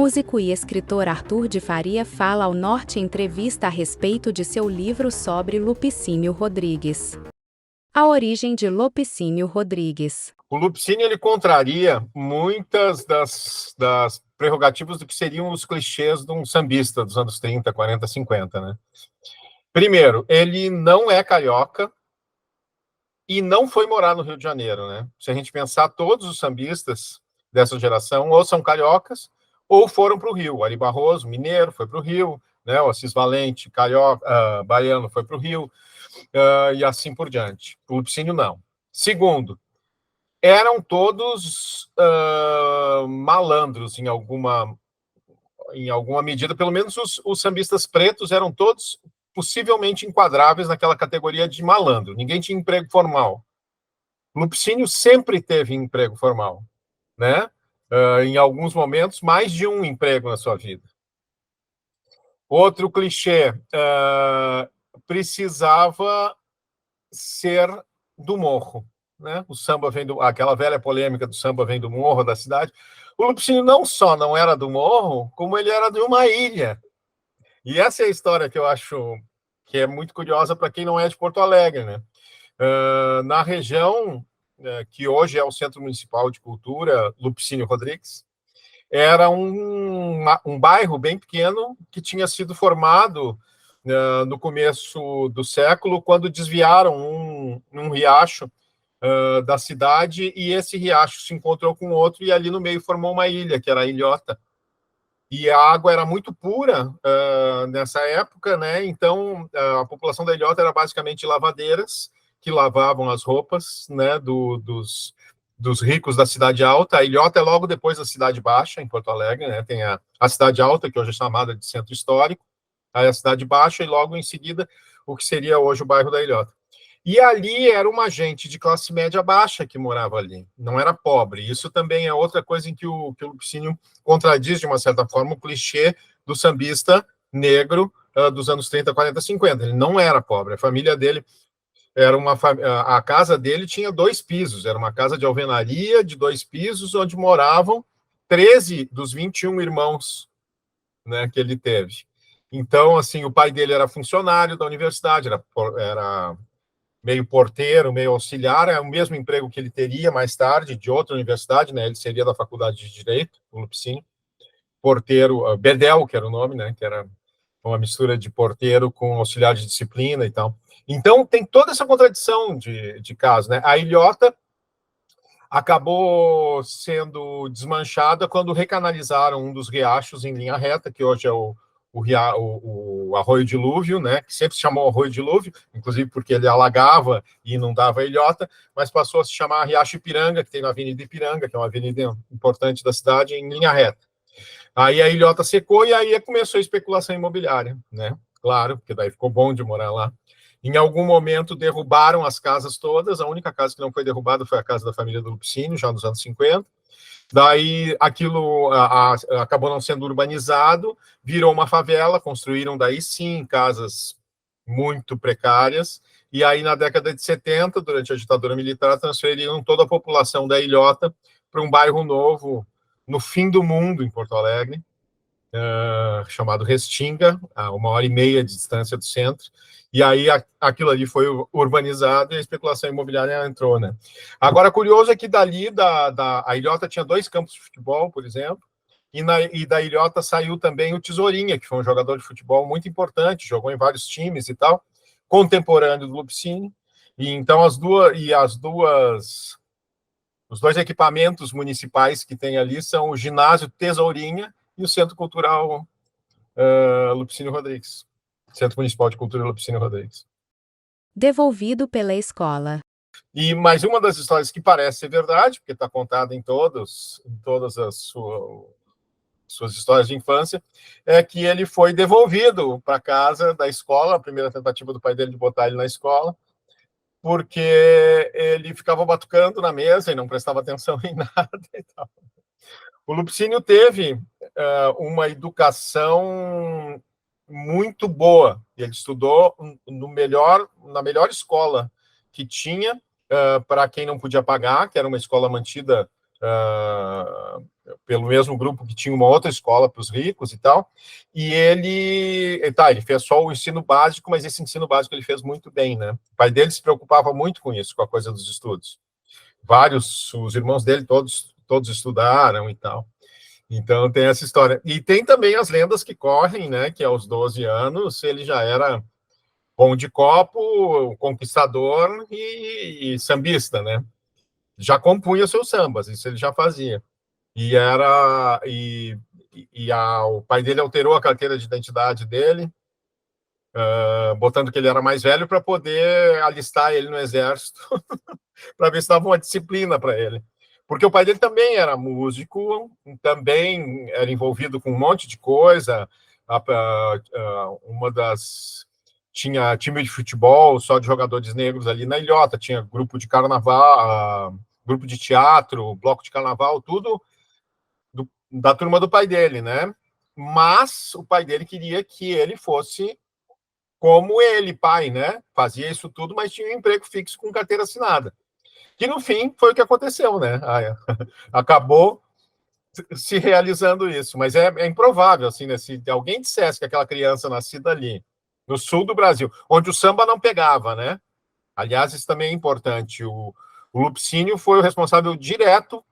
Músico e escritor Arthur de Faria fala ao Norte em entrevista a respeito de seu livro sobre Lupicínio Rodrigues. A origem de Lupicínio Rodrigues. O Lupicínio ele contraria muitas das prerrogativas do que seriam os clichês de um sambista dos anos 30, 40, 50, né? Primeiro, ele não é carioca e não foi morar no Rio de Janeiro, né? Se a gente pensar, todos os sambistas dessa geração ou são cariocas ou foram para o Rio. O Ari Barroso, mineiro, foi para o Rio, né? O Assis Valente, carioca, baiano, foi para o Rio, e assim por diante. O Lupicínio não. Segundo, eram todos malandros em alguma medida, pelo menos os sambistas pretos eram todos possivelmente enquadráveis naquela categoria de malandro. Ninguém tinha emprego formal. Lupicínio sempre teve emprego formal, né? Em alguns momentos, mais de um emprego na sua vida. Outro clichê, precisava ser do morro, né? O samba vem aquela velha polêmica do samba vem do morro da cidade. O Lupicínio não só não era do morro, como ele era de uma ilha. E essa é a história que eu acho que é muito curiosa para quem não é de Porto Alegre, né? Na região que hoje é o Centro Municipal de Cultura, Lupicínio Rodrigues, era um bairro bem pequeno que tinha sido formado no começo do século, quando desviaram um riacho da cidade, e esse riacho se encontrou com outro, e ali no meio formou uma ilha, que era a Ilhota. E a água era muito pura nessa época, né? Então a população da Ilhota era basicamente lavadeiras que lavavam as roupas, né, dos ricos da Cidade Alta. A Ilhota é logo depois da Cidade Baixa, em Porto Alegre, né? Tem a Cidade Alta, que hoje é chamada de Centro Histórico, aí a Cidade Baixa, e logo em seguida o que seria hoje o bairro da Ilhota. E ali era uma gente de classe média baixa que morava ali, não era pobre. Isso também é outra coisa em que o Lupicínio contradiz, de uma certa forma, o clichê do sambista negro dos anos 30, 40, 50. Ele não era pobre, a família dele era a casa dele tinha 2 pisos, era uma casa de alvenaria de 2 pisos, onde moravam 13 dos 21 irmãos, né, que ele teve. Então, assim, o pai dele era funcionário da universidade, era meio porteiro, meio auxiliar, é o mesmo emprego que ele teria mais tarde de outra universidade, né? Ele seria da Faculdade de Direito, o Lupicínio, porteiro, Bedel, que era o nome, né? Que era uma mistura de porteiro com auxiliar de disciplina e tal. Então, tem toda essa contradição de caso, né? A Ilhota acabou sendo desmanchada quando recanalizaram um dos riachos em linha reta, que hoje é o Arroio Dilúvio, né, que sempre se chamou Arroio Dilúvio, inclusive porque ele alagava e inundava a Ilhota, mas passou a se chamar Riacho Ipiranga, que tem na Avenida Ipiranga, que é uma avenida importante da cidade, em linha reta. Aí a Ilhota secou e aí começou a especulação imobiliária, né? Claro, porque daí ficou bom de morar lá. Em algum momento derrubaram as casas todas, a única casa que não foi derrubada foi a casa da família do Lupicínio, já nos anos 50. Daí aquilo acabou não sendo urbanizado, virou uma favela, construíram daí sim casas muito precárias, e aí na década de 70, durante a ditadura militar, transferiram toda a população da Ilhota para um bairro novo, no fim do mundo, em Porto Alegre, chamado Restinga, a 1h30 de distância do centro, e aí aquilo ali foi urbanizado e a especulação imobiliária entrou, né? Agora, curioso é que dali, a Ilhota tinha 2 campos de futebol, por exemplo, e da Ilhota saiu também o Tesourinha, que foi um jogador de futebol muito importante, jogou em vários times e tal, contemporâneo do Lupicínio, e então os 2 equipamentos municipais que tem ali são o ginásio Tesourinha e o Centro Cultural Lupicínio Rodrigues. Centro Municipal de Cultura Lupicínio Rodrigues. Devolvido pela escola. E mais uma das histórias que parece ser verdade, porque está contada em todas as suas histórias de infância, é que ele foi devolvido para casa da escola, a primeira tentativa do pai dele de botar ele na escola, porque ele ficava batucando na mesa e não prestava atenção em nada e tal. O Lupicínio teve uma educação muito boa. Ele estudou na melhor escola que tinha, para quem não podia pagar, que era uma escola mantida pelo mesmo grupo que tinha uma outra escola para os ricos e tal, e ele fez só o ensino básico, mas esse ensino básico ele fez muito bem, né? O pai dele se preocupava muito com isso, com a coisa dos estudos. Os irmãos dele, todos estudaram e tal. Então tem essa história. E tem também as lendas que correm, né? Que aos 12 anos ele já era bom de copo, conquistador e sambista, né? Já compunha seus sambas, isso ele já fazia. E era o pai dele alterou a carteira de identidade dele, botando que ele era mais velho para poder alistar ele no exército, para ver se dava uma disciplina para ele. Porque o pai dele também era músico, também era envolvido com um monte de coisa. Uma das tinha time de futebol só de jogadores negros ali na ilhota, tinha grupo de carnaval, grupo de teatro, bloco de carnaval, tudo da turma do pai dele, né? Mas o pai dele queria que ele fosse como ele, pai, né? Fazia isso tudo, mas tinha um emprego fixo com carteira assinada. Que no fim foi o que aconteceu, né? Acabou se realizando isso, mas é improvável, assim, né? Se alguém dissesse que aquela criança nascida ali, no sul do Brasil, onde o samba não pegava, né? Aliás, isso também é importante. O Lupicínio foi o responsável direto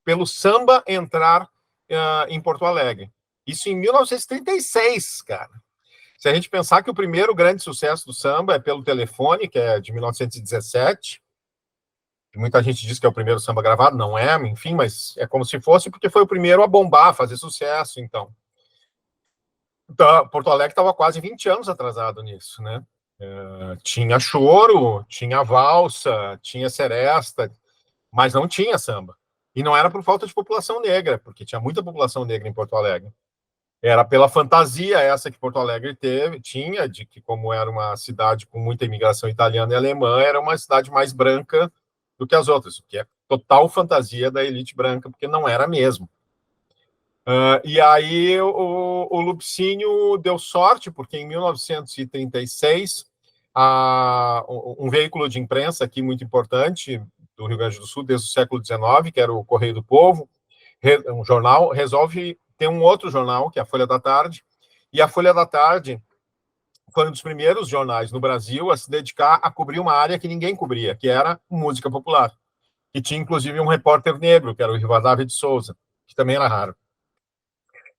pelo samba entrar em Porto Alegre. Isso em 1936, cara. Se a gente pensar que o primeiro grande sucesso do samba é Pelo Telefone, que é de 1917, muita gente diz que é o primeiro samba gravado, não é, enfim, mas é como se fosse, porque foi o primeiro a bombar, a fazer sucesso, então. Porto Alegre estava quase 20 anos atrasado nisso, né? Tinha choro, tinha valsa, tinha seresta, mas não tinha samba. E não era por falta de população negra, porque tinha muita população negra em Porto Alegre. Era pela fantasia essa que Porto Alegre tinha, de que como era uma cidade com muita imigração italiana e alemã, era uma cidade mais branca do que as outras, o que é total fantasia da elite branca, porque não era mesmo. E aí o Lupicínio deu sorte, porque em 1936, um veículo de imprensa aqui muito importante do Rio Grande do Sul, desde o século XIX, que era o Correio do Povo, um jornal, resolve ter um outro jornal, que é a Folha da Tarde, e a Folha da Tarde foi um dos primeiros jornais no Brasil a se dedicar a cobrir uma área que ninguém cobria, que era música popular. E tinha, inclusive, um repórter negro, que era o Rivadavia de Souza, que também era raro.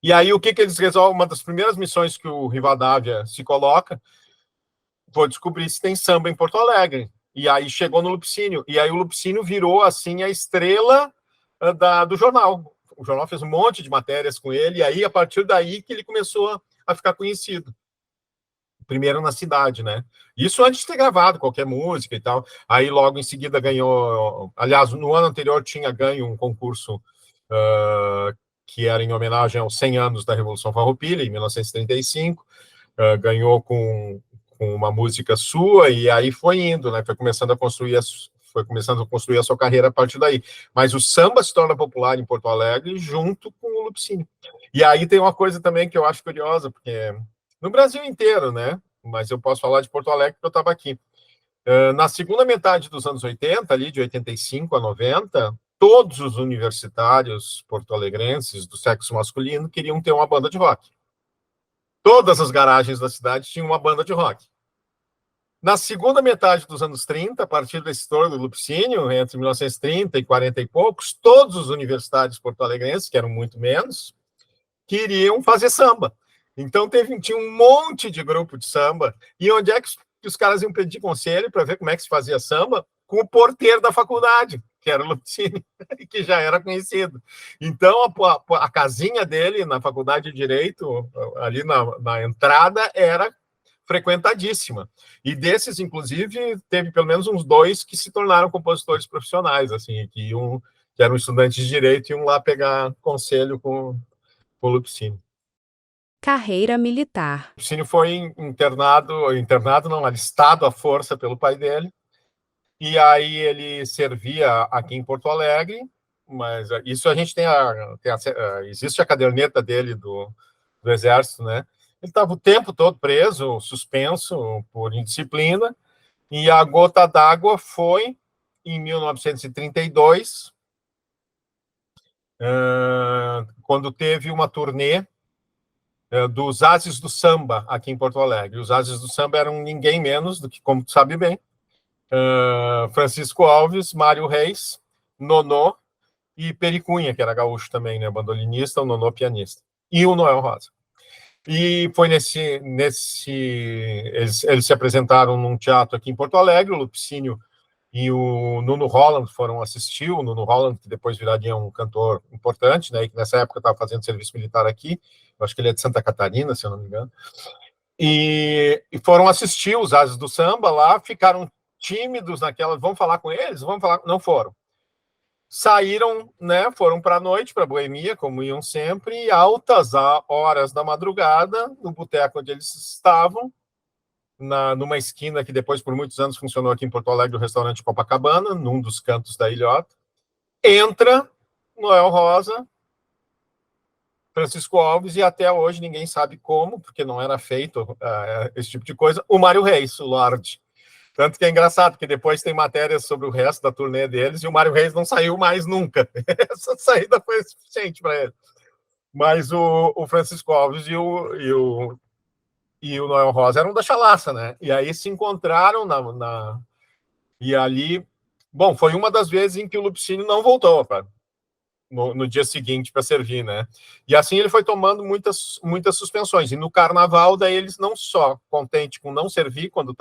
E aí, o que eles resolvem? Uma das primeiras missões que o Rivadavia se coloca foi descobrir se tem samba em Porto Alegre. E aí chegou no Lupicínio. E aí o Lupicínio virou, assim, a estrela do jornal. O jornal fez um monte de matérias com ele, e aí, a partir daí, que ele começou a ficar conhecido. Primeiro na cidade, né? Isso antes de ter gravado qualquer música e tal. Aí, logo em seguida, ganhou... Aliás, no ano anterior tinha ganho um concurso que era em homenagem aos 100 anos da Revolução Farroupilha, em 1935. Ganhou com uma música sua, e aí foi indo, né? Foi começando a construir a sua carreira a partir daí. Mas o samba se torna popular em Porto Alegre junto com o Lupicínio. E aí tem uma coisa também que eu acho curiosa, porque no Brasil inteiro, né? Mas eu posso falar de Porto Alegre porque eu estava aqui. Na segunda metade dos anos 80, ali de 85 a 90, todos os universitários porto-alegrenses do sexo masculino queriam ter uma banda de rock. Todas as garagens da cidade tinham uma banda de rock. Na segunda metade dos anos 30, a partir desse estouro do Lupicínio, entre 1930 e 40 e poucos, todos os universitários porto-alegrenses, que eram muito menos, queriam fazer samba. Então tinha um monte de grupo de samba. E onde é que os caras iam pedir conselho para ver como é que se fazia samba? Com o porteiro da faculdade, que era o Lupicínio, que já era conhecido. Então, a casinha dele na faculdade de Direito, ali na entrada, era frequentadíssima. E desses, inclusive, teve pelo menos uns dois que se tornaram compositores profissionais, assim, que eram estudantes de Direito e iam lá pegar conselho com o Lupicínio. Carreira militar. O Lupicínio foi internado não, alistado à força pelo pai dele, e aí ele servia aqui em Porto Alegre, mas isso a gente existe a caderneta dele do Exército, né? Ele estava o tempo todo preso, suspenso por indisciplina, e a gota d'água foi em 1932, quando teve uma turnê dos Ases do Samba aqui em Porto Alegre. Os Ases do Samba eram ninguém menos do que, como tu sabe bem, Francisco Alves, Mário Reis, Nonô e Pericunha, que era gaúcho também, né, bandolinista, o Nonô pianista, e o Noel Rosa. E foi eles se apresentaram num teatro aqui em Porto Alegre, o Lupicínio e o Nuno Holland foram assistir, o Nuno Holland, que depois viraria um cantor importante, né, e que nessa época estava fazendo serviço militar aqui, eu acho que ele é de Santa Catarina, se eu não me engano, e foram assistir os Ases do Samba lá, ficaram tímidos naquela, vamos falar com eles? Vamos falar, não foram. Saíram, né, foram para a noite, para a Boemia, como iam sempre, e altas horas da madrugada, no boteco onde eles estavam, numa esquina que depois, por muitos anos, funcionou aqui em Porto Alegre, o restaurante Copacabana, num dos cantos da ilhota. Entra Noel Rosa, Francisco Alves, e até hoje ninguém sabe como, porque não era feito esse tipo de coisa, o Mário Reis, o Lorde. Tanto que é engraçado, porque depois tem matérias sobre o resto da turnê deles, e o Mário Reis não saiu mais nunca. Essa saída foi suficiente para ele. Mas o Francisco Alves e o Noel Rosa eram da chalaça, né? E aí se encontraram e ali... Bom, foi uma das vezes em que o Lupicínio não voltou no dia seguinte para servir, né? E assim ele foi tomando muitas suspensões. E no carnaval, daí eles não só contente com não servir quando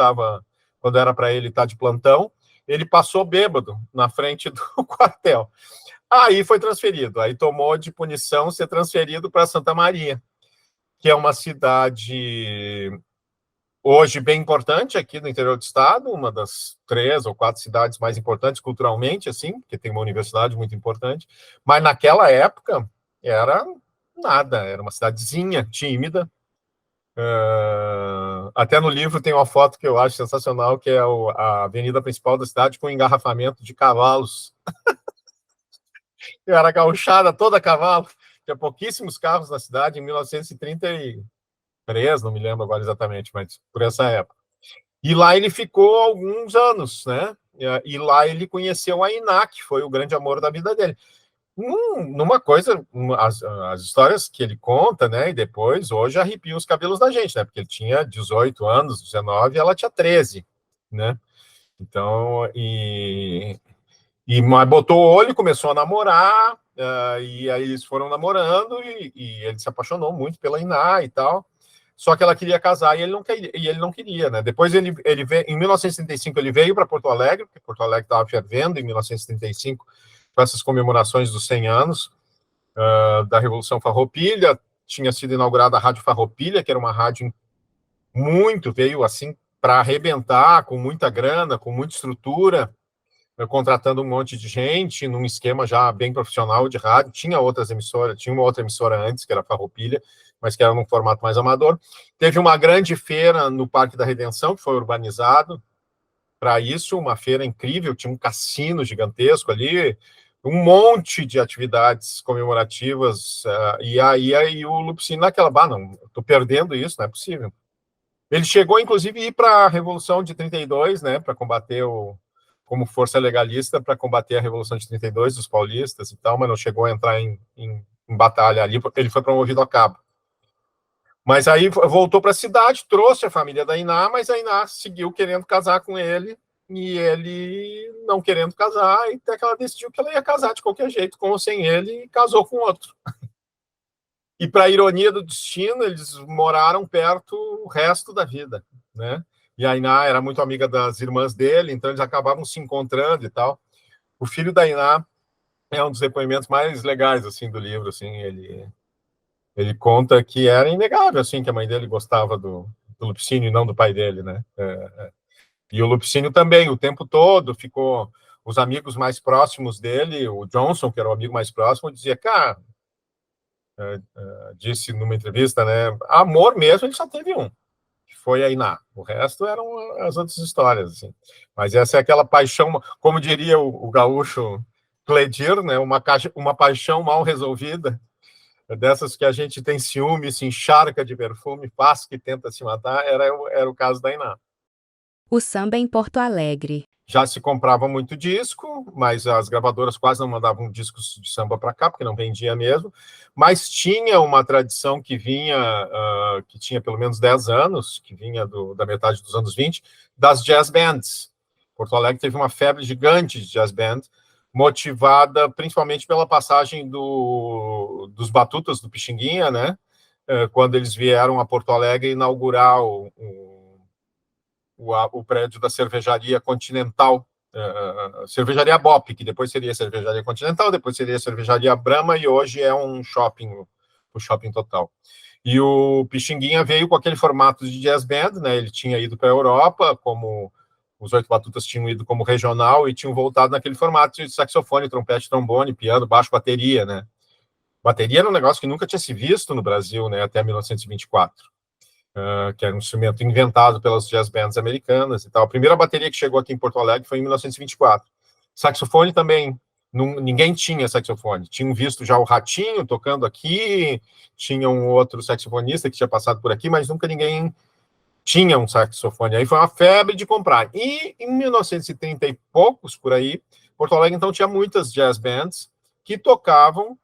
era para ele estar de plantão, ele passou bêbado na frente do quartel. Aí foi transferido, aí tomou de punição ser transferido para Santa Maria, que é uma cidade hoje bem importante aqui no interior do estado, uma das 3 ou 4 cidades mais importantes culturalmente, assim, porque tem uma universidade muito importante, mas naquela época era nada, era uma cidadezinha tímida. Até no livro tem uma foto que eu acho sensacional, que é a avenida principal da cidade com engarrafamento de cavalos. Era gauchada toda a cavalo, tinha pouquíssimos carros na cidade em 1933, não me lembro agora exatamente, mas por essa época. E lá ele ficou alguns anos, né? E lá ele conheceu a Iná, que foi o grande amor da vida dele. Numa coisa, as histórias que ele conta, né? E depois, hoje, arrepiam os cabelos da gente, né? Porque ele tinha 18 anos, 19, e ela tinha 13, né? Então, mas botou o olho, começou a namorar, e aí eles foram namorando, e ele se apaixonou muito pela Iná e tal. Só que ela queria casar e ele não queria, né? Depois ele veio, em 1975 ele veio para Porto Alegre, porque Porto Alegre estava fervendo em 1975 com essas comemorações dos 100 anos da Revolução Farroupilha. Tinha sido inaugurada a Rádio Farroupilha, que era uma rádio veio assim para arrebentar, com muita grana, com muita estrutura, contratando um monte de gente, num esquema já bem profissional de rádio. Tinha outras emissoras, tinha uma outra emissora antes, que era a Farroupilha, mas que era num formato mais amador. Teve uma grande feira no Parque da Redenção, que foi urbanizado para isso, uma feira incrível, tinha um cassino gigantesco ali, um monte de atividades comemorativas, e aí o Lupicínio naquela, não, estou perdendo isso, não é possível. Ele chegou, inclusive, a ir para a Revolução de 32, né, para combater como força legalista, para combater a Revolução de 32 dos paulistas e tal, mas não chegou a entrar em batalha ali, porque ele foi promovido a cabo. Mas aí voltou para a cidade, trouxe a família da Iná, mas a Iná seguiu querendo casar com ele, e ele não querendo casar, e até que ela decidiu que ela ia casar de qualquer jeito, com ou sem ele, e casou com outro. E, para a ironia do destino, eles moraram perto o resto da vida, né? E a Iná era muito amiga das irmãs dele, então eles acabavam se encontrando e tal. O filho da Iná é um dos depoimentos mais legais, assim, do livro, assim, ele conta que era inegável, assim, que a mãe dele gostava do Lupicínio e não do pai dele, né? E o Lupicínio também, o tempo todo, ficou... Os amigos mais próximos dele, o Johnson, que era o amigo mais próximo, dizia, cara, disse numa entrevista, né? Amor mesmo, ele só teve um, que foi a Iná. O resto eram as outras histórias, assim. Mas essa é aquela paixão, como diria o gaúcho Cledir, né? Uma paixão mal resolvida, dessas que a gente tem ciúme, se encharca de perfume, faz que tenta se matar, era o caso da Iná. O samba em Porto Alegre. já se comprava muito disco, mas as gravadoras quase não mandavam discos de samba para cá, porque não vendia mesmo. Mas tinha uma tradição que vinha, que tinha pelo menos 10 anos, que vinha da metade dos anos 20, das jazz bands. Porto Alegre teve uma febre gigante de jazz band, motivada principalmente pela passagem dos Batutas do Pixinguinha, né? Quando eles vieram a Porto Alegre inaugurar o prédio da cervejaria Continental, cervejaria Bop, que depois seria cervejaria Continental, depois seria cervejaria Brahma, e hoje é um shopping, o Shopping Total. E o Pixinguinha veio com aquele formato de jazz band, né? Ele tinha ido para a Europa, como os Oito Batutas tinham ido como regional, e tinham voltado naquele formato de saxofone, trompete, trombone, piano, baixo, bateria, né? Bateria era um negócio que nunca tinha se visto no Brasil, né? Até 1924. Que era um instrumento inventado pelas jazz bands americanas e tal. A primeira bateria que chegou aqui em Porto Alegre foi em 1924. Saxofone também, ninguém tinha saxofone. Tinham visto já o Ratinho tocando aqui, tinha um outro saxofonista que tinha passado por aqui, mas nunca ninguém tinha um saxofone. Aí foi uma febre de comprar. E em 1930 e poucos, por aí, Porto Alegre então tinha muitas jazz bands que tocavam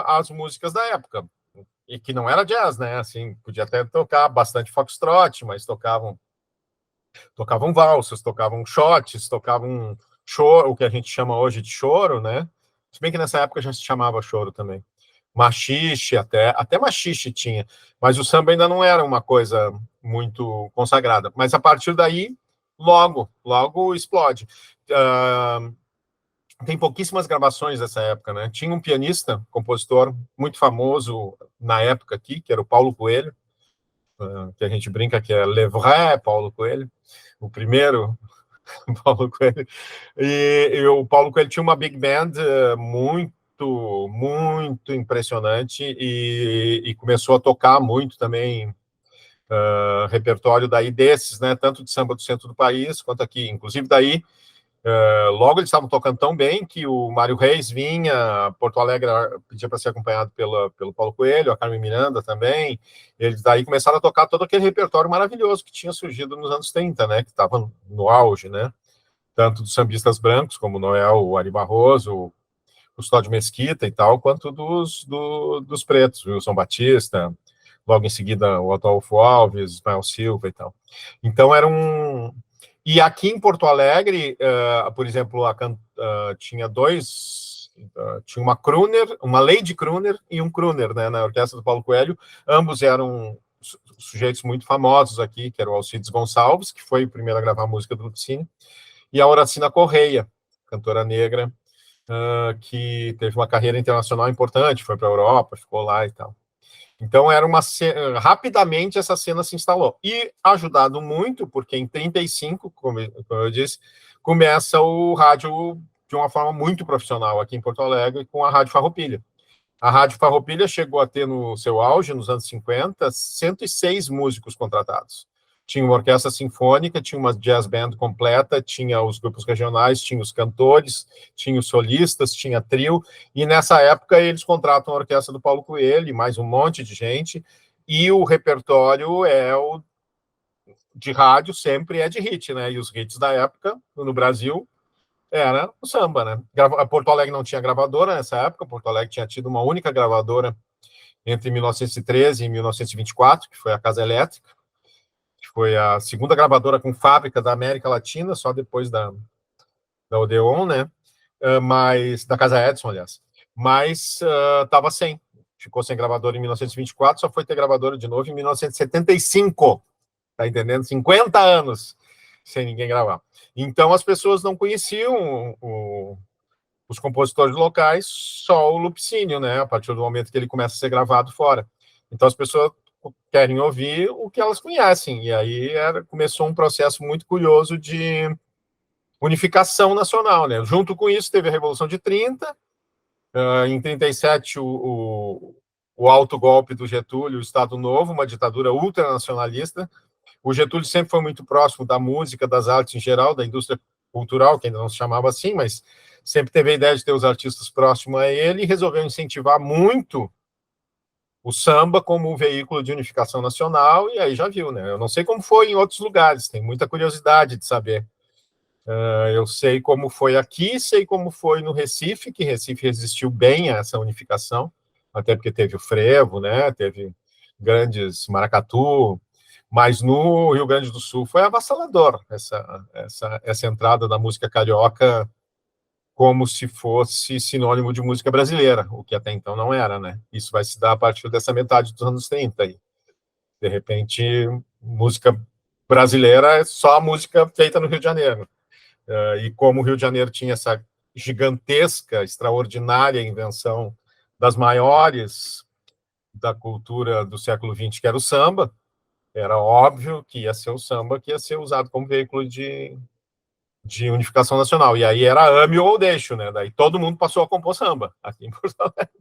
as músicas da época. E que não era jazz, né? Assim, podia até tocar bastante foxtrot, mas tocavam valsas, tocavam shots, tocavam choro, o que a gente chama hoje de choro, né? Se bem que nessa época já se chamava choro também. Machixe, até machixe tinha, mas o samba ainda não era uma coisa muito consagrada. Mas a partir daí, logo explode. Tem pouquíssimas gravações dessa época, né? Tinha um pianista, compositor muito famoso na época aqui, que era o Paulo Coelho, que a gente brinca que é Le Vrai Paulo Coelho, o primeiro Paulo Coelho. E o Paulo Coelho tinha uma big band muito impressionante e começou a tocar muito também repertório daí desses, né? Tanto de samba do centro do país quanto aqui. Inclusive daí logo eles estavam tocando tão bem que o Mário Reis vinha, Porto Alegre pedia para ser acompanhado pelo Paulo Coelho, a Carmen Miranda também. Eles daí começaram a tocar todo aquele repertório maravilhoso que tinha surgido nos anos 30, né? Que estava no auge, né? Tanto dos sambistas brancos, como Noel, o Ari Barroso, o Custódio Mesquita e tal, quanto dos pretos, Wilson Batista, logo em seguida o Adolfo Alves, Ismael Silva e tal. Então era um. E aqui em Porto Alegre, por exemplo, tinha tinha uma crooner, uma lady crooner e um crooner, né, na orquestra do Paulo Coelho. Ambos eram sujeitos muito famosos aqui, que era o Alcides Gonçalves, que foi o primeiro a gravar a música do Lupicínio, e a Horacina Correia, cantora negra, que teve uma carreira internacional importante, foi para a Europa, ficou lá e tal. Então, rapidamente essa cena se instalou. E ajudado muito, porque em 35, como eu disse, começa o rádio de uma forma muito profissional aqui em Porto Alegre, com a Rádio Farroupilha. A Rádio Farroupilha chegou a ter no seu auge, nos anos 50, 106 músicos contratados. Tinha uma orquestra sinfônica, tinha uma jazz band completa, tinha os grupos regionais, tinha os cantores, tinha os solistas, tinha trio, e nessa época eles contratam a orquestra do Paulo Coelho, e mais um monte de gente, e o repertório de rádio sempre é de hit, né? E os hits da época, no Brasil, era o samba, né? Porto Alegre não tinha gravadora nessa época, Porto Alegre tinha tido uma única gravadora entre 1913 e 1924, que foi a Casa Elétrica, que foi a segunda gravadora com fábrica da América Latina, só depois da Odeon, né? Mas da Casa Edison, aliás. Mas estava sem. Ficou sem gravadora em 1924, só foi ter gravadora de novo em 1975. Tá entendendo? 50 anos sem ninguém gravar. Então as pessoas não conheciam os compositores locais, só o Lupicínio, né? A partir do momento que ele começa a ser gravado fora. Então as pessoas querem ouvir o que elas conhecem. E aí começou um processo muito curioso de unificação nacional, né? Junto com isso teve a Revolução de 30, em 37 o alto golpe do Getúlio, o Estado Novo, uma ditadura ultranacionalista. O Getúlio sempre foi muito próximo da música, das artes em geral, da indústria cultural, que ainda não se chamava assim, mas sempre teve a ideia de ter os artistas próximos a ele e resolveu incentivar muito o samba como um veículo de unificação nacional, e aí já viu, né? Eu não sei como foi em outros lugares, tem muita curiosidade de saber Eu sei como foi aqui, sei como foi no Recife, que Recife resistiu bem a essa unificação, até porque teve o frevo, né? Teve grandes maracatu, mas no Rio Grande do Sul foi avassalador essa entrada da música carioca como se fosse sinônimo de música brasileira, o que até então não era, né? Isso vai se dar a partir dessa metade dos anos 30 aí. De repente, música brasileira é só a música feita no Rio de Janeiro. E como o Rio de Janeiro tinha essa gigantesca, extraordinária invenção das maiores da cultura do século XX, que era o samba, era óbvio que ia ser o samba que ia ser usado como veículo de unificação nacional. E aí era ame ou deixo, né? Daí todo mundo passou a compor samba aqui em Porto Alegre.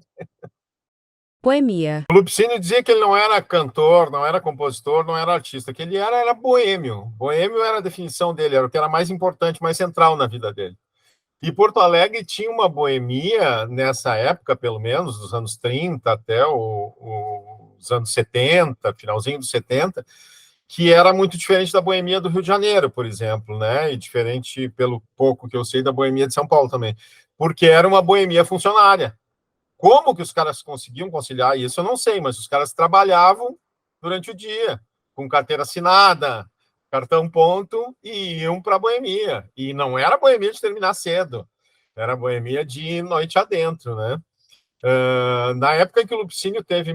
Poemia. O Lupicínio dizia que ele não era cantor, não era compositor, não era artista, que ele era boêmio. Boêmio era a definição dele, era o que era mais importante, mais central na vida dele. E Porto Alegre tinha uma boemia nessa época, pelo menos, dos anos 30 até os anos 70, finalzinho dos 70, que era muito diferente da boemia do Rio de Janeiro, por exemplo, né? E diferente, pelo pouco que eu sei, da boemia de São Paulo também, porque era uma boemia funcionária. Como que os caras conseguiam conciliar isso, eu não sei, mas os caras trabalhavam durante o dia, com carteira assinada, cartão ponto, e iam para a boemia. E não era boemia de terminar cedo, era boemia de noite adentro, né? Na época em que o Lupicínio teve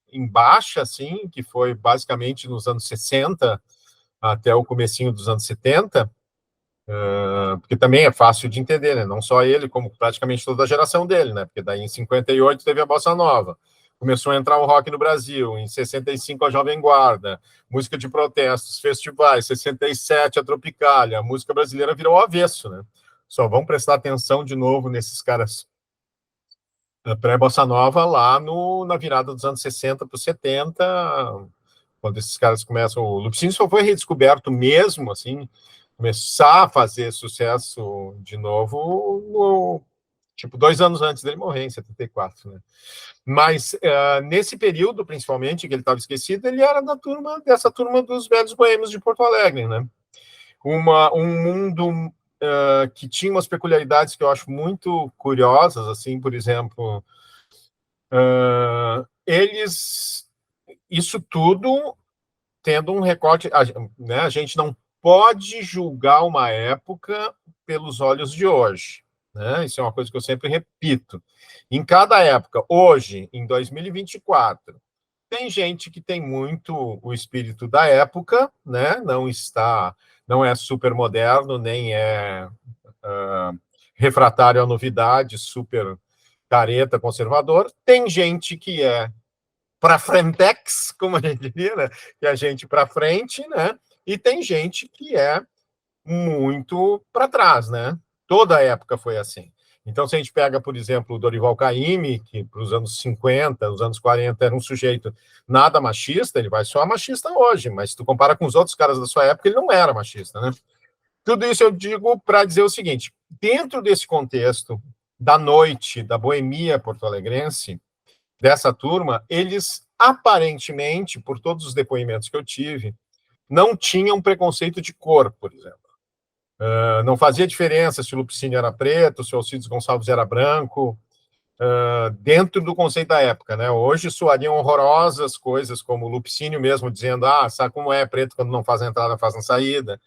em baixa, assim, que foi basicamente nos anos 60 até o comecinho dos anos 70, porque também é fácil de entender, né? Não só ele, como praticamente toda a geração dele, né? Porque daí em 58 teve a Bossa Nova, começou a entrar o rock no Brasil, em 65 a Jovem Guarda, música de protestos, festivais, 67 a Tropicália, a música brasileira virou o avesso, né? Só vão prestar atenção de novo nesses caras pré-Bossa Nova lá na virada dos anos 60 para os 70, quando esses caras começam. O Lupicínio só foi redescoberto mesmo, assim, começar a fazer sucesso de novo, tipo, 2 anos antes dele morrer, em 74, né? Mas nesse período, principalmente, que ele estava esquecido, ele era dessa turma dos velhos boêmios de Porto Alegre, né? Um mundo que tinha umas peculiaridades que eu acho muito curiosas, assim, por exemplo, eles, isso tudo tendo um recorte, né, a gente não pode julgar uma época pelos olhos de hoje, né? Isso é uma coisa que eu sempre repito. Em cada época, hoje, em 2024, tem gente que tem muito o espírito da época, né? Não é super moderno, nem é refratário à novidade, super careta, conservador. Tem gente que é para frentex, como a gente diria, né? Que é a gente para frente, né? E tem gente que é muito para trás, né? Toda a época foi assim. Então, se a gente pega, por exemplo, o Dorival Caymmi, que para os anos 50, os anos 40 era um sujeito nada machista, ele vai só machista hoje, mas se tu compara com os outros caras da sua época, ele não era machista, né? Tudo isso eu digo para dizer o seguinte: dentro desse contexto da noite, da boemia porto-alegrense, dessa turma, eles aparentemente, por todos os depoimentos que eu tive, não tinham preconceito de cor, por exemplo. Não fazia diferença se o Lupicínio era preto, se o Alcides Gonçalves era branco, dentro do conceito da época, né? Hoje soariam horrorosas coisas, como o Lupicínio mesmo dizendo, sabe como é preto quando não faz a entrada, faz a saída.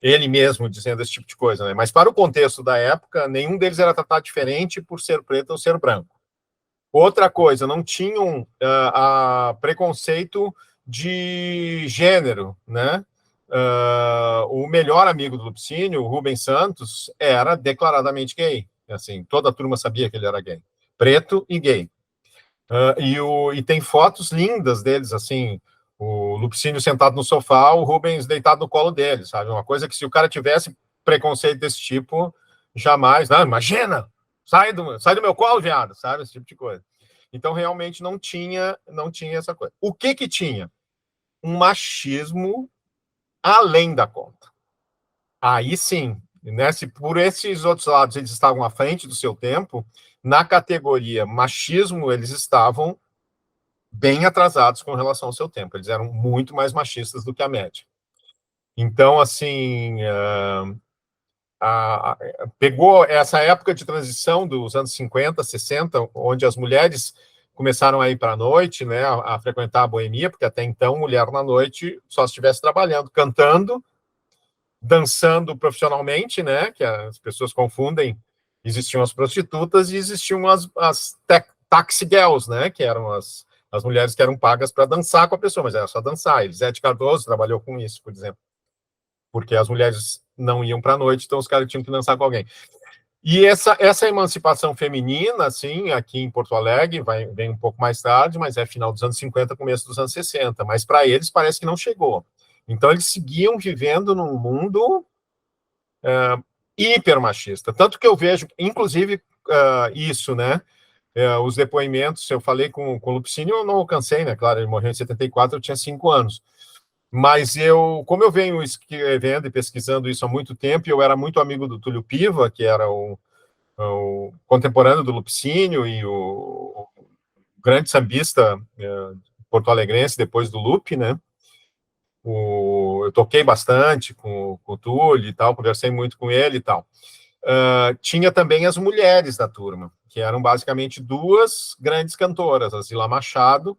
Ele mesmo dizendo esse tipo de coisa, né? Mas para o contexto da época, nenhum deles era tratado diferente por ser preto ou ser branco. Outra coisa, não tinham preconceito de gênero, né? O melhor amigo do Lupicínio, o Rubens Santos, era declaradamente gay. Assim, toda a turma sabia que ele era gay. Preto e gay. E tem fotos lindas deles, assim, o Lupicínio sentado no sofá, o Rubens deitado no colo dele, sabe? Uma coisa que se o cara tivesse preconceito desse tipo, jamais, não, imagina, sai do meu colo, viado, sabe? Esse tipo de coisa. Então, realmente, não tinha essa coisa. O que tinha? Um machismo além da conta. Aí sim, né? Se por esses outros lados eles estavam à frente do seu tempo, na categoria machismo, eles estavam bem atrasados com relação ao seu tempo. Eles eram muito mais machistas do que a média. Então, assim, pegou essa época de transição dos anos 50, 60, onde as mulheres começaram a ir para a noite, né, a frequentar a boemia, porque até então mulher na noite só se estivesse trabalhando, cantando, dançando profissionalmente, né, que as pessoas confundem, existiam as prostitutas e existiam as taxi girls, né, que eram as mulheres que eram pagas para dançar com a pessoa, mas era só dançar. Elisete Cardoso trabalhou com isso, por exemplo, porque as mulheres não iam para a noite, então os caras tinham que dançar com alguém. E essa emancipação feminina, assim, aqui em Porto Alegre, vem um pouco mais tarde, mas é final dos anos 50, começo dos anos 60. Mas para eles parece que não chegou. Então eles seguiam vivendo num mundo hiper machista. Tanto que eu vejo, inclusive, isso, né? Os depoimentos, eu falei com o Lupicínio, eu não alcancei, né? Claro, ele morreu em 74, eu tinha 5 anos. Mas como eu venho escrevendo e pesquisando isso há muito tempo, eu era muito amigo do Túlio Piva, que era o contemporâneo do Lupicínio e o grande sambista porto-alegrense depois do Lupe, né? Eu toquei bastante com o Túlio e tal, conversei muito com ele e tal. Tinha também as mulheres da turma, que eram basicamente duas grandes cantoras, a Zila Machado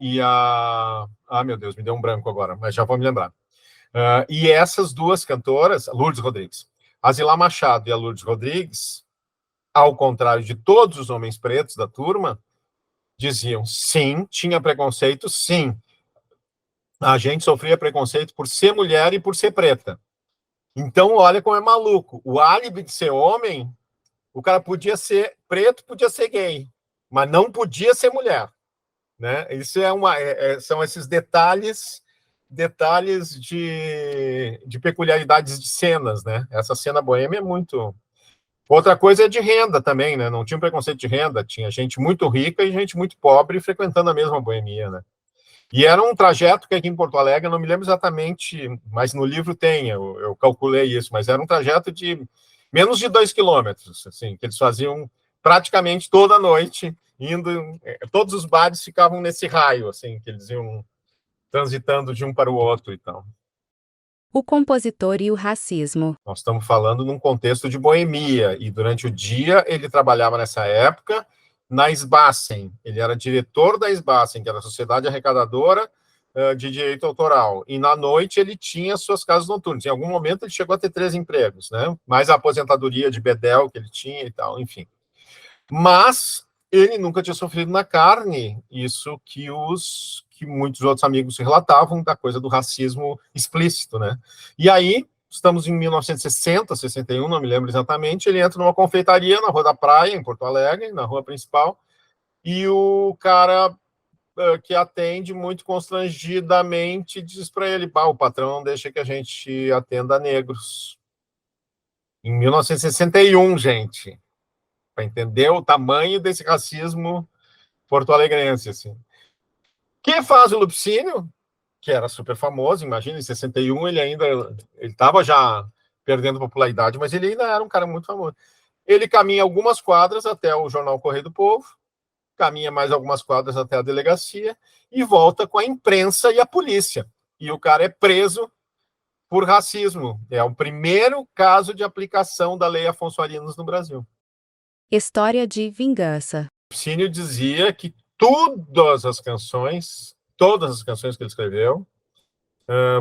e a... Ah, meu Deus, me deu um branco agora, mas já vou me lembrar. E essas duas cantoras, Lourdes Rodrigues, a Zila Machado e a Lourdes Rodrigues, ao contrário de todos os homens pretos da turma, diziam sim, tinha preconceito, sim. A gente sofria preconceito por ser mulher e por ser preta. Então, olha como é maluco. O álibi de ser homem, o cara podia ser preto, podia ser gay, mas não podia ser mulher. Né? Isso são esses detalhes de peculiaridades de cenas, né? Essa cena boêmia é muito... Outra coisa é de renda também, né? Não tinha um preconceito de renda, tinha gente muito rica e gente muito pobre frequentando a mesma boemia, né? E era um trajeto que aqui em Porto Alegre, eu não me lembro exatamente, mas no livro tem, eu calculei isso, mas era um trajeto de menos de 2 quilômetros, assim, que eles faziam praticamente toda noite, indo, todos os bares ficavam nesse raio, assim, que eles iam transitando de um para o outro e tal. O compositor e o racismo. Nós estamos falando num contexto de boemia, e durante o dia ele trabalhava nessa época na SBACEN, ele era diretor da SBACEN, que era a Sociedade Arrecadadora de Direito Autoral, e na noite ele tinha suas casas noturnas. Em algum momento ele chegou a ter 3 empregos, né? Mais a aposentadoria de Bedel que ele tinha e tal, enfim. Mas ele nunca tinha sofrido na carne isso que muitos outros amigos relatavam da coisa do racismo explícito, né? E aí, estamos em 1960, 61, não me lembro exatamente, ele entra numa confeitaria na Rua da Praia, em Porto Alegre, na rua principal, e o cara que atende muito constrangidamente diz para ele, o patrão não deixa que a gente atenda negros. Em 1961, gente, para entender o tamanho desse racismo porto-alegrense, assim. Que faz o Lupicínio, que era super famoso, imagina, em 61 ele estava já perdendo popularidade, mas ele ainda era um cara muito famoso. Ele caminha algumas quadras até o jornal Correio do Povo, caminha mais algumas quadras até a delegacia e volta com a imprensa e a polícia. E o cara é preso por racismo. É o primeiro caso de aplicação da Lei Afonso Arinos no Brasil. História de vingança. Cínio dizia que todas as canções que ele escreveu,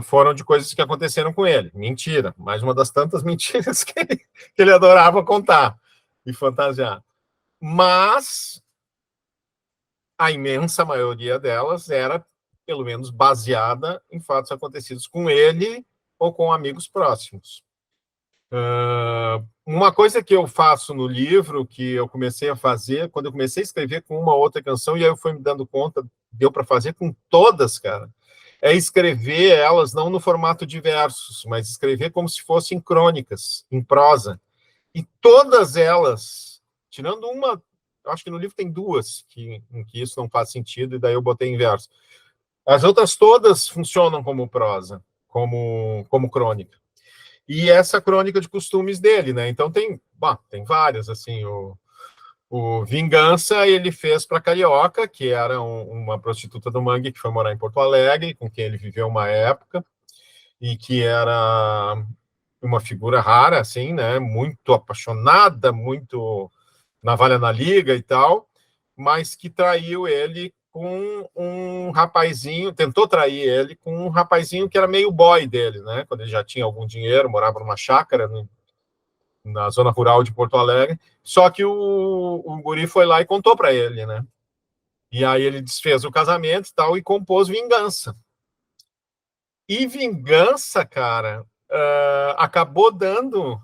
foram de coisas que aconteceram com ele. Mentira, mais uma das tantas mentiras que ele adorava contar e fantasiar. Mas a imensa maioria delas era, pelo menos, baseada em fatos acontecidos com ele ou com amigos próximos. Uma coisa que eu faço no livro, que eu comecei a fazer, quando eu comecei a escrever com uma outra canção, e aí eu fui me dando conta, deu para fazer com todas, cara, é escrever elas não no formato de versos, mas escrever como se fossem crônicas, em prosa. E todas elas, tirando uma, acho que no livro tem 2 em que isso não faz sentido, e daí eu botei em verso. As outras todas funcionam como prosa, como crônica. E essa crônica de costumes dele, né? Então tem várias, assim, o Vingança ele fez para Carioca, que era uma prostituta do Mangue que foi morar em Porto Alegre, com quem ele viveu uma época, e que era uma figura rara, assim, né? Muito apaixonada, muito navalha na liga e tal, mas que traiu ele com um rapazinho, tentou trair ele com um rapazinho que era meio boy dele, né? Quando ele já tinha algum dinheiro, morava numa chácara na zona rural de Porto Alegre. Só que o guri foi lá e contou para ele, né? E aí ele desfez o casamento e tal e compôs Vingança. E Vingança, cara, acabou dando.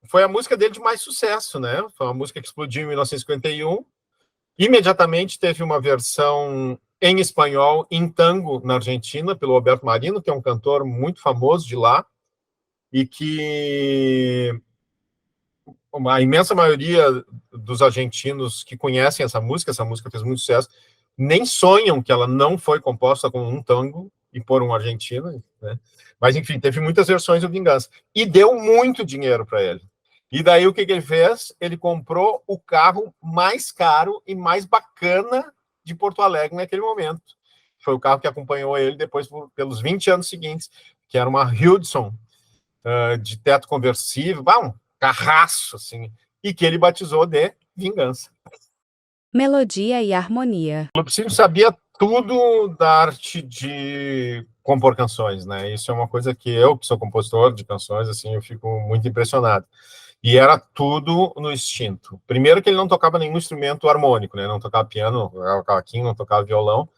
Foi a música dele de mais sucesso, né? Foi uma música que explodiu em 1951. Imediatamente teve uma versão em espanhol, em tango, na Argentina, pelo Alberto Marino, que é um cantor muito famoso de lá, e que a imensa maioria dos argentinos que conhecem essa música fez muito sucesso, nem sonham que ela não foi composta com um tango e por um argentino, né? Mas, enfim, teve muitas versões do Vingança. E deu muito dinheiro para ele. E daí o que ele fez? Ele comprou o carro mais caro e mais bacana de Porto Alegre naquele momento. Foi o carro que acompanhou ele depois pelos 20 anos seguintes, que era uma Hudson de teto conversível, um carraço, assim, e que ele batizou de Vingança. Melodia e harmonia. O Lupicínio sabia tudo da arte de compor canções, né? Isso é uma coisa que eu, que sou compositor de canções, assim, eu fico muito impressionado. E era tudo no instinto. Primeiro que ele não tocava nenhum instrumento harmônico, né? Não tocava piano, não tocava cavaquinho, não tocava violão,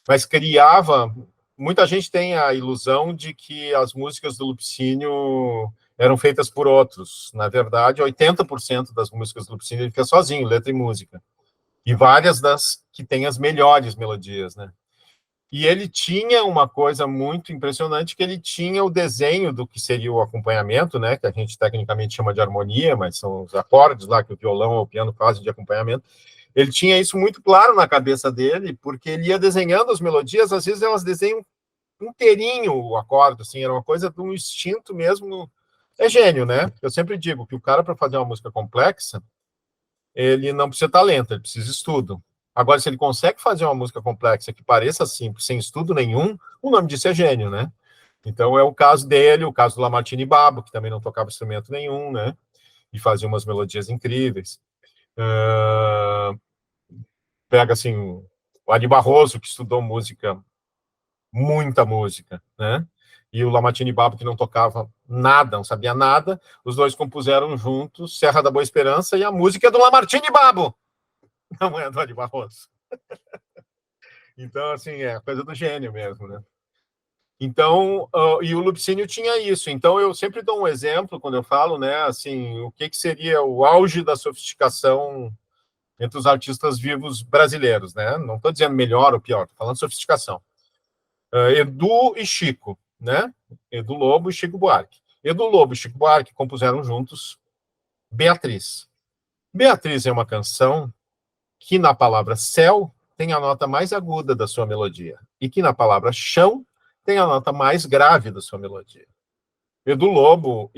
mas criava. Muita gente tem a ilusão de que as músicas do Lupicínio eram feitas por outros. Na verdade, 80% das músicas do Lupicínio ele fez sozinho, letra e música. E várias das que têm as melhores melodias, né? E ele tinha uma coisa muito impressionante, que ele tinha o desenho do que seria o acompanhamento, né, que a gente tecnicamente chama de harmonia, mas são os acordes lá que o violão ou o piano fazem de acompanhamento. Ele tinha isso muito claro na cabeça dele, porque ele ia desenhando as melodias, às vezes elas desenham inteirinho o acorde, assim, era uma coisa de um instinto mesmo. É gênio, né? Eu sempre digo que o cara, para fazer uma música complexa, ele não precisa talento, ele precisa estudo. Agora, se ele consegue fazer uma música complexa que pareça simples, sem estudo nenhum, o nome disso é gênio, né? Então, é o caso dele, o caso do Lamartine Babo, que também não tocava instrumento nenhum, né? E fazia umas melodias incríveis. Pega, assim, o Ari Barroso, que estudou música, muita música, né? E o Lamartine Babo, que não tocava nada, não sabia nada, os dois compuseram juntos Serra da Boa Esperança, e a música é do Lamartine Babo, não é do Ari Barroso. Então, assim, é coisa do gênio mesmo, né? Então, e o Lupicínio tinha isso. Então, eu sempre dou um exemplo quando eu falo, né, assim, o que seria o auge da sofisticação entre os artistas vivos brasileiros, né? Não estou dizendo melhor ou pior, estou falando sofisticação. Edu e Chico, né? Edu Lobo e Chico Buarque. Edu Lobo e Chico Buarque compuseram juntos Beatriz. Beatriz é uma canção que na palavra céu tem a nota mais aguda da sua melodia e que na palavra chão tem a nota mais grave da sua melodia. Edu Lobo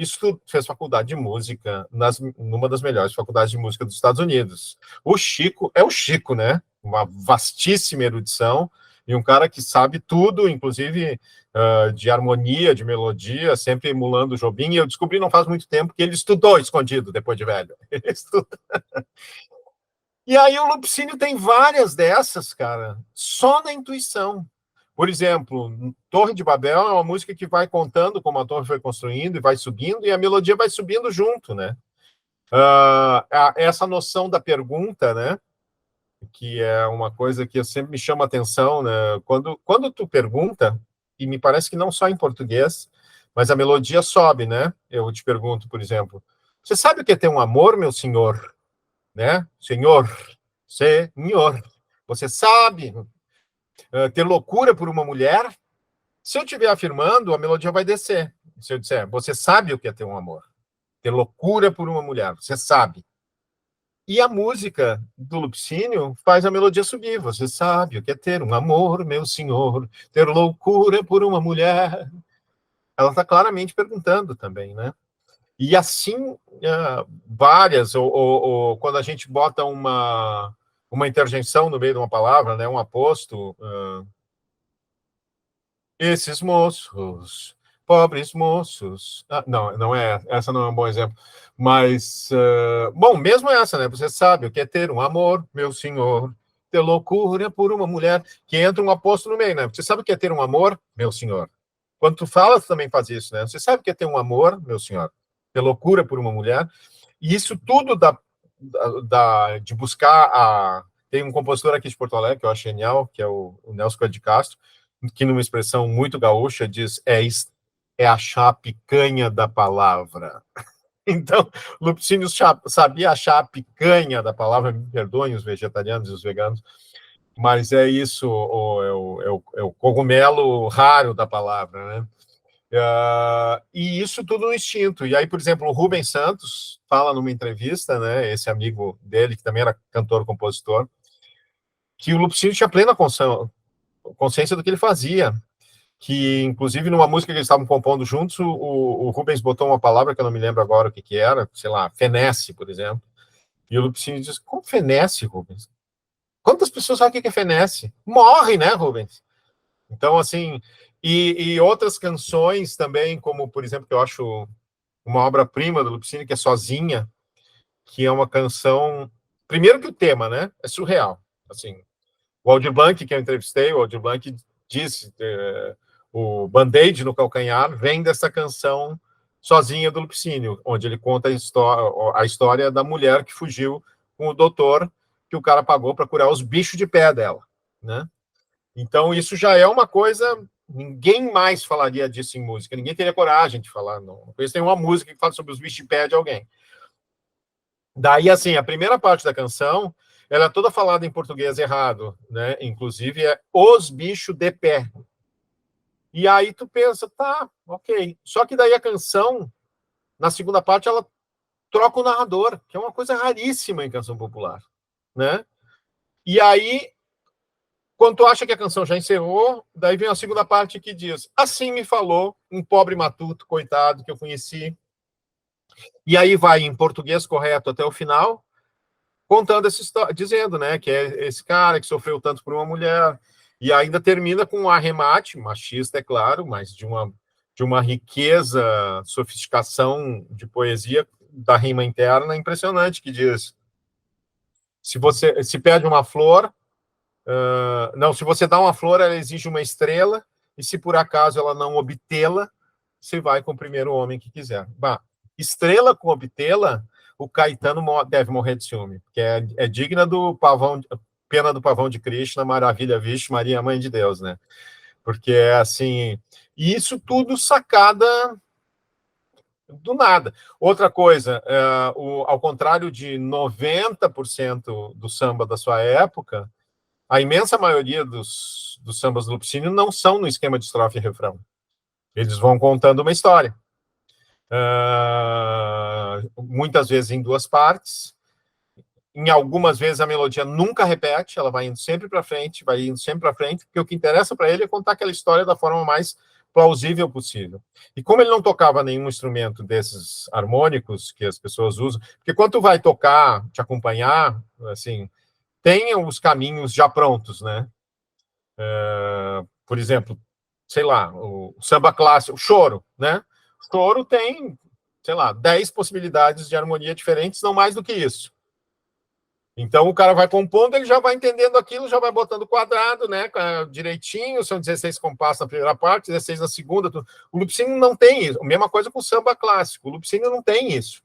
fez faculdade de música numa das melhores faculdades de música dos Estados Unidos. O Chico é o Chico, né? Uma vastíssima erudição e um cara que sabe tudo, inclusive de harmonia, de melodia, sempre emulando o Jobim. E eu descobri não faz muito tempo que ele estudou escondido depois de velho. Ele estuda. E aí o Lupicínio tem várias dessas, cara, só na intuição. Por exemplo, Torre de Babel é uma música que vai contando como a torre foi construindo e vai subindo, e a melodia vai subindo junto, né? Essa noção da pergunta, né? Que é uma coisa que sempre me chama a atenção, né? Quando tu pergunta, e me parece que não só em português, mas a melodia sobe, né? Eu te pergunto, por exemplo, você sabe o que é ter um amor, meu senhor? Né? Senhor, senhor, você sabe ter loucura por uma mulher? Se eu estiver afirmando, a melodia vai descer. Se eu disser, você sabe o que é ter um amor? Ter loucura por uma mulher, você sabe. E a música do Lupicínio faz a melodia subir. Você sabe o que é ter um amor, meu senhor, ter loucura por uma mulher. Ela está claramente perguntando também, né? E assim, várias, ou quando a gente bota uma interjeição no meio de uma palavra, né, um aposto, esses moços pobres moços. Não é, essa não é um bom exemplo. Mas, bom, mesmo essa, né? Você sabe o que é ter um amor, meu senhor, ter loucura por uma mulher, que entra um apóstolo no meio, né? Você sabe o que é ter um amor, meu senhor? Quando tu fala, tu também faz isso, né? Você sabe o que é ter um amor, meu senhor? Ter loucura por uma mulher. E isso tudo de buscar a... Tem um compositor aqui de Porto Alegre que eu acho genial, que é o Nelson Coelho de Castro, que numa expressão muito gaúcha diz é achar a picanha da palavra. Então, Lupicínio sabia achar a picanha da palavra, me perdoem os vegetarianos e os veganos, mas é isso, é o cogumelo raro da palavra, né? E isso tudo no instinto. E aí, por exemplo, o Rubens Santos fala numa entrevista, né, esse amigo dele, que também era cantor-compositor, que o Lupicínio tinha plena consciência do que ele fazia, que, inclusive, numa música que eles estavam compondo juntos, o Rubens botou uma palavra que eu não me lembro agora o que era, sei lá, fenece, por exemplo. E o Lupicínio diz, como fenece, Rubens? Quantas pessoas sabem o que é fenece? Morre, né, Rubens? Então, assim, e outras canções também, como, por exemplo, que eu acho uma obra-prima do Lupicínio, que é Sozinha, que é uma canção... Primeiro que o tema, né, é surreal. Assim, o Aldir Blanc, que eu entrevistei, o Aldir Blanc disse... o Band-Aid no calcanhar vem dessa canção Sozinha do Lupicínio, onde ele conta a história da mulher que fugiu com o doutor que o cara pagou para curar os bichos de pé dela, né? Então isso já é uma coisa, ninguém mais falaria disso em música, ninguém teria coragem de falar, não. Eles têm uma música que fala sobre os bichos de pé de alguém. Daí, assim, a primeira parte da canção, ela é toda falada em português errado, né? Inclusive é os bichos de pé. E aí tu pensa, tá, ok. Só que daí a canção, na segunda parte, ela troca o narrador, que é uma coisa raríssima em canção popular, né? E aí, quando tu acha que a canção já encerrou, daí vem a segunda parte que diz, assim me falou um pobre matuto, coitado, que eu conheci. E aí vai em português correto até o final, contando essa história, dizendo, né, que é esse cara que sofreu tanto por uma mulher, e ainda termina com um arremate, machista, é claro, mas de uma riqueza, sofisticação de poesia da rima interna impressionante, que diz, se você se pede uma flor, não, se você dá uma flor, ela exige uma estrela, e se por acaso ela não obtê-la, você vai com o primeiro homem que quiser. Bah, estrela com obtê-la, o Caetano deve morrer de ciúme, porque é digna do pavão, pena do pavão de Krishna, maravilha, vixe, Maria, mãe de Deus, né? Porque é assim, e isso tudo sacada do nada. Outra coisa, ao contrário de 90% do samba da sua época, a imensa maioria dos sambas do Lupicínio não são no esquema de estrofe e refrão. Eles vão contando uma história. Muitas vezes em duas partes. Em algumas vezes a melodia nunca repete, ela vai indo sempre para frente, porque o que interessa para ele é contar aquela história da forma mais plausível possível. E como ele não tocava nenhum instrumento desses harmônicos que as pessoas usam, porque quando tu vai tocar, te acompanhar, assim, tem os caminhos já prontos, né? Por exemplo, sei lá, o samba clássico, o choro, né? O choro tem, sei lá, 10 possibilidades de harmonia diferentes, não mais do que isso. Então o cara vai compondo, ele já vai entendendo aquilo, já vai botando quadrado, né? Direitinho, são 16 compassos na primeira parte, 16 na segunda. Tudo. O Lupicínio não tem isso. A mesma coisa com o samba clássico. O Lupicínio não tem isso.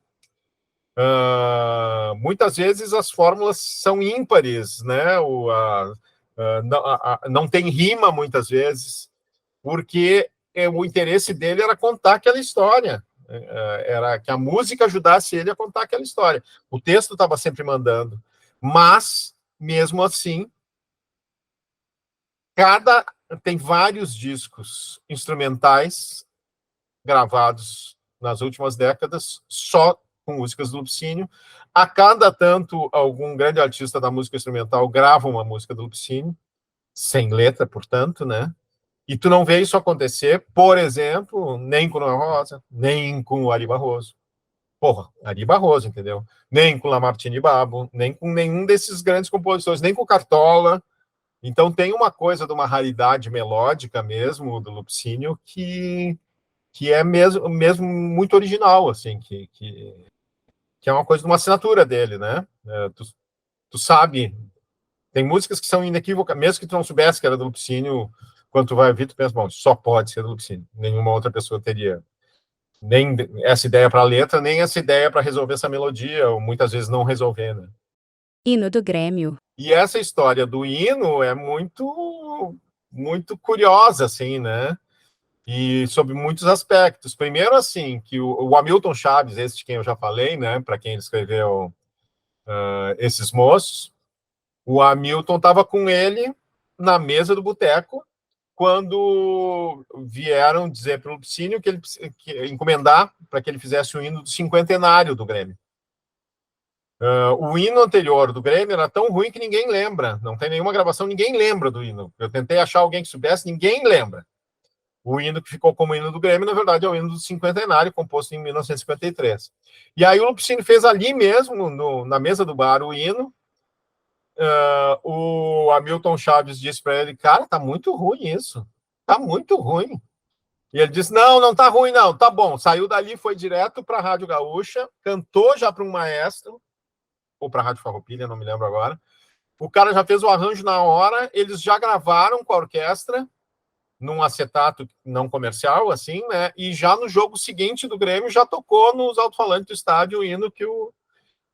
Muitas vezes as fórmulas são ímpares, né? Não tem rima muitas vezes, porque o interesse dele era contar aquela história. Era que a música ajudasse ele a contar aquela história. O texto estava sempre mandando. Mas, mesmo assim, tem vários discos instrumentais gravados nas últimas décadas, só com músicas do Lupicínio. A cada tanto, algum grande artista da música instrumental grava uma música do Lupicínio, sem letra, portanto, né? E tu não vê isso acontecer, por exemplo, nem com Noel Rosa, nem com o Ari Barroso. Porra, Ari Barroso, entendeu? Nem com Lamartine Babo, nem com nenhum desses grandes compositores, nem com Cartola. Então tem uma coisa de uma raridade melódica mesmo do Lupicínio que que é mesmo muito original, assim, que é uma coisa de uma assinatura dele, né? Tu sabe, tem músicas que são inequívocas, mesmo que tu não soubesse que era do Lupicínio, quando tu vai ouvir, tu pensa, bom, só pode ser do Lupicínio. Nenhuma outra pessoa teria nem essa ideia para a letra, nem essa ideia para resolver essa melodia, ou muitas vezes não resolver, né? Hino do Grêmio. E essa história do hino é muito curiosa, assim, né? E sobre muitos aspectos. Primeiro, assim, que o Hamilton Chaves, esse de quem eu já falei, né? Para quem ele escreveu esses moços, o Hamilton estava com ele na mesa do boteco quando vieram dizer para o Lupicínio que encomendar para que ele fizesse o hino do cinquentenário do Grêmio. O hino anterior do Grêmio era tão ruim que ninguém lembra. Não tem nenhuma gravação, ninguém lembra do hino. Eu tentei achar alguém que soubesse, ninguém lembra. O hino que ficou como hino do Grêmio, na verdade, é o hino do cinquentenário, composto em 1953. E aí o Lupicínio fez ali mesmo, na mesa do bar, o hino. O Hamilton Chaves disse para ele, cara, tá muito ruim isso. Tá muito ruim. E ele disse, não tá ruim não, tá bom. Saiu dali, foi direto para a Rádio Gaúcha, cantou já para um maestro, ou para a Rádio Farroupilha, não me lembro agora. O cara já fez o arranjo na hora, eles já gravaram com a orquestra, num acetato não comercial, assim, né? E já no jogo seguinte do Grêmio já tocou nos alto-falantes do estádio o hino que o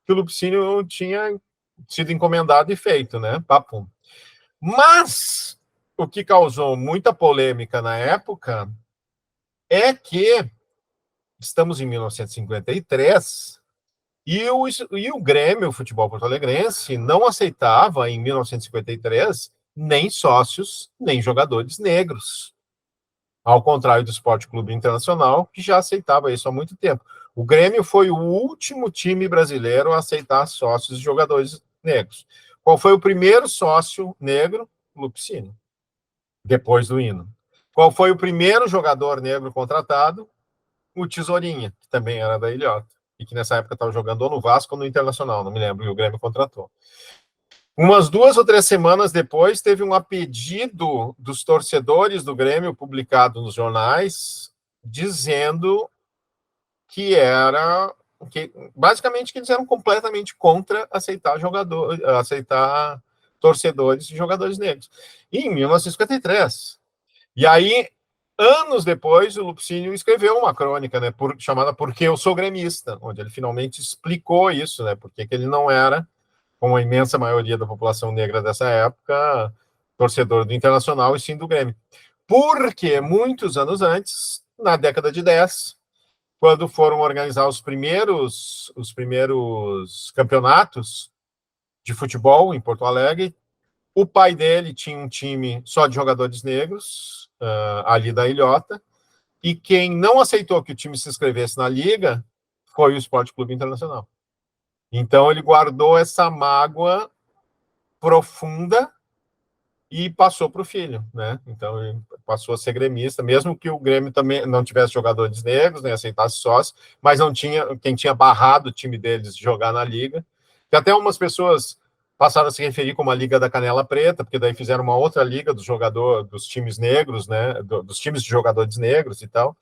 Lupicínio tinha sido encomendado e feito, né? Papum. Mas o que causou muita polêmica na época é que estamos em 1953 e o Grêmio, o futebol porto-alegrense, não aceitava, em 1953, nem sócios, nem jogadores negros. Ao contrário do Sport Clube Internacional, que já aceitava isso há muito tempo. O Grêmio foi o último time brasileiro a aceitar sócios e jogadores negros. Qual foi o primeiro sócio negro? Lupicínio, depois do hino. Qual foi o primeiro jogador negro contratado? O Tesourinha, que também era da Ilhota, e que nessa época estava jogando ou no Vasco ou no Internacional, não me lembro, e o Grêmio contratou. Umas 2 ou 3 semanas depois, teve um pedido dos torcedores do Grêmio, publicado nos jornais, dizendo que basicamente que eles eram completamente contra aceitar torcedores e jogadores negros. E em 1953. E aí, anos depois, o Lupicínio escreveu uma crônica, né, chamada Porque Eu Sou Gremista, onde ele finalmente explicou isso, né, porque que ele não era, como a imensa maioria da população negra dessa época, torcedor do Internacional e sim do Grêmio. Porque muitos anos antes, na década de 10, quando foram organizar os primeiros campeonatos de futebol em Porto Alegre, o pai dele tinha um time só de jogadores negros, ali da Ilhota, e quem não aceitou que o time se inscrevesse na liga foi o Sport Clube Internacional. Então ele guardou essa mágoa profunda e passou para o filho, né? Então ele passou a ser gremista, mesmo que o Grêmio também não tivesse jogadores negros, nem aceitasse sócios, mas não tinha quem tinha barrado o time deles de jogar na liga. Que até umas pessoas passaram a se referir como a Liga da Canela Preta, porque daí fizeram uma outra liga dos times negros, né? Dos times de jogadores negros e tal.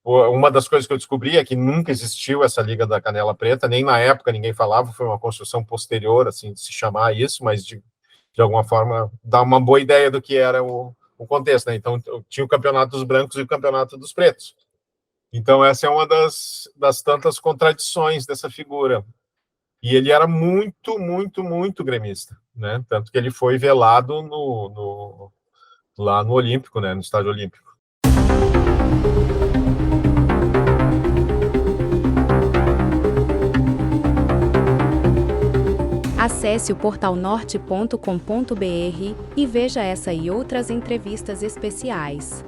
Uma das coisas que eu descobri é que nunca existiu essa Liga da Canela Preta, nem na época ninguém falava, foi uma construção posterior, assim, de se chamar isso, mas de alguma forma dá uma boa ideia do que era o contexto, né? Então tinha o campeonato dos brancos e o campeonato dos pretos. Então essa é uma das tantas contradições dessa figura. E ele era muito, muito, muito gremista, né? Tanto que ele foi velado lá no Olímpico, né? No Estádio Olímpico. Acesse o portal norte.com.br e veja essa e outras entrevistas especiais.